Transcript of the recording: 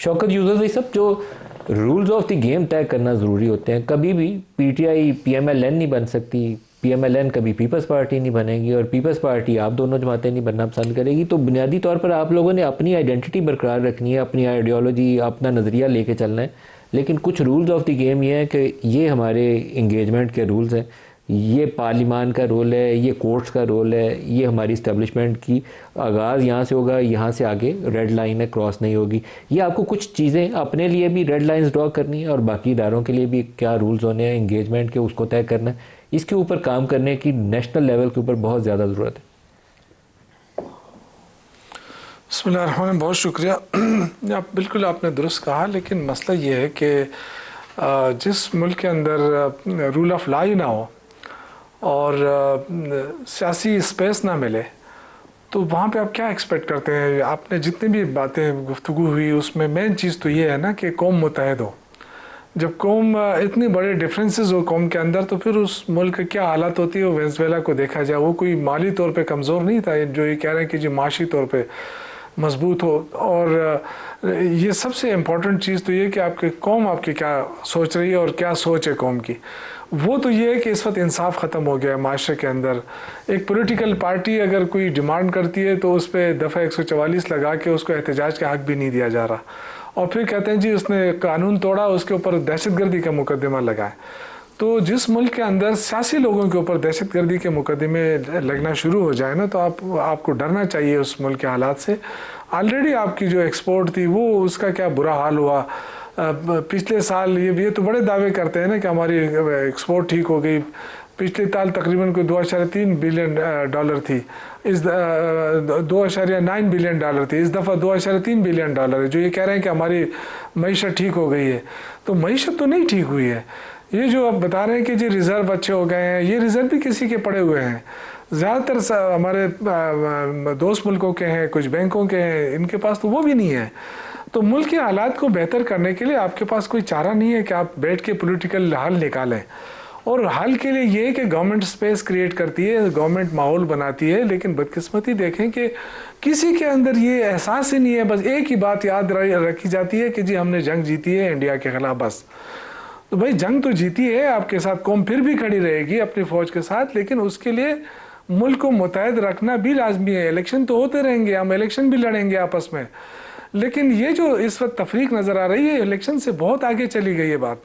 شوکت user یہ سب جو rules of the game طے کرنا ضروری ہوتے ہیں. کبھی بھی P T I P M L N نہیں بن سکتی, پی ایم ایل این کبھی پیپلز پارٹی نہیں بنے گی, اور پیپلز پارٹی آپ دونوں جماعتیں نہیں بننا پسند کرے گی. تو بنیادی طور پر آپ لوگوں نے اپنی آئیڈینٹی برقرار رکھنی ہے, اپنی آئیڈیالوجی, اپنا نظریہ لے کے چلنا ہے. لیکن کچھ رولز آف دی گیم یہ ہے کہ یہ ہمارے انگیجمنٹ کے رولز ہیں, یہ پارلیمان کا رول ہے, یہ کورٹس کا رول ہے, یہ ہماری اسٹیبلشمنٹ کی آغاز یہاں سے ہوگا, یہاں سے آگے ریڈ لائن ہے, کراس نہیں ہوگی. یہ آپ کو کچھ چیزیں اپنے لیے بھی ریڈ لائنز ڈرا کرنی ہے, اور باقی اداروں کے لیے بھی کیا رولز ہونے ہیں انگیجمنٹ کے, اس کو طے کرنا ہے. اس کے اوپر کام کرنے کی نیشنل لیول کے اوپر بہت زیادہ ضرورت ہے. بسم اللہ الرحمن الرحیم. بہت شکریہ. بالکل آپ نے درست کہا, لیکن مسئلہ یہ ہے کہ جس ملک کے اندر رول آف لا ہی نہ ہو اور سیاسی اسپیس نہ ملے, تو وہاں پہ آپ کیا ایکسپیکٹ کرتے ہیں؟ آپ نے جتنی بھی باتیں گفتگو ہوئی اس میں مین چیز تو یہ ہے نا کہ قوم متحد ہو. جب قوم اتنی بڑے ڈفرینسز ہو قوم کے اندر, تو پھر اس ملک کیا حالت ہوتی ہے. وینزویلا کو دیکھا جائے, وہ کوئی مالی طور پہ کمزور نہیں تھا, جو یہ کہہ رہے ہیں کہ جی معاشی طور پہ مضبوط ہو. اور یہ سب سے امپورٹنٹ چیز تو یہ کہ آپ کی قوم آپ کی کیا سوچ رہی ہے اور کیا سوچ ہے قوم کی. وہ تو یہ ہے کہ اس وقت انصاف ختم ہو گیا ہے معاشرے کے اندر. ایک پولیٹیکل پارٹی اگر کوئی ڈیمانڈ کرتی ہے تو اس پہ دفعہ 144 لگا کے اس کو احتجاج کا حق بھی نہیں دیا جا رہا, اور پھر کہتے ہیں جی اس نے قانون توڑا, اس کے اوپر دہشت گردی کا مقدمہ لگا ہے. تو جس ملک کے اندر سیاسی لوگوں کے اوپر دہشت گردی کے مقدمے لگنا شروع ہو جائے نا, تو آپ کو ڈرنا چاہیے اس ملک کے حالات سے. آلریڈی آپ کی جو ایکسپورٹ تھی وہ اس کا کیا برا حال ہوا. پچھلے سال یہ تو بڑے دعوے کرتے ہیں نا کہ ہماری ایکسپورٹ ٹھیک ہو گئی. پچھلے سال تقریباً کوئی 2.3 بلین ڈالر تھی, اس 2.9 بلین ڈالر تھی, اس دفعہ 2.3 بلین ڈالر ہے. جو یہ کہہ رہے ہیں کہ ہماری معیشت ٹھیک ہو گئی ہے, تو معیشت تو نہیں ٹھیک ہوئی ہے. یہ جو آپ بتا رہے ہیں کہ جی ریزرو اچھے ہو گئے ہیں, یہ ریزرو بھی کسی کے پڑے ہوئے ہیں. زیادہ تر ہمارے دوست ملکوں کے ہیں, کچھ بینکوں کے ہیں, ان کے پاس تو وہ بھی نہیں ہے. تو ملک کے حالات کو بہتر کرنے کے لیے آپ کے پاس کوئی چارہ نہیں ہے کہ آپ بیٹھ کے پولیٹیکل حل نکالیں. اور حل کے لیے یہ ہے کہ گورنمنٹ سپیس کریٹ کرتی ہے, گورنمنٹ ماحول بناتی ہے, لیکن بدقسمتی دیکھیں کہ کسی کے اندر یہ احساس ہی نہیں ہے. بس ایک ہی بات یاد رکھی جاتی ہے کہ جی ہم نے جنگ جیتی ہے انڈیا کے خلاف, بس. تو بھائی جنگ تو جیتی ہے, آپ کے ساتھ قوم پھر بھی کھڑی رہے گی اپنی فوج کے ساتھ, لیکن اس کے لیے ملک کو متحد رکھنا بھی لازمی ہے. الیکشن تو ہوتے رہیں گے, ہم الیکشن بھی لڑیں گے آپس میں, لیکن یہ جو اس وقت تفریق نظر آ رہی ہے الیکشن سے بہت آگے چلی گئی یہ بات.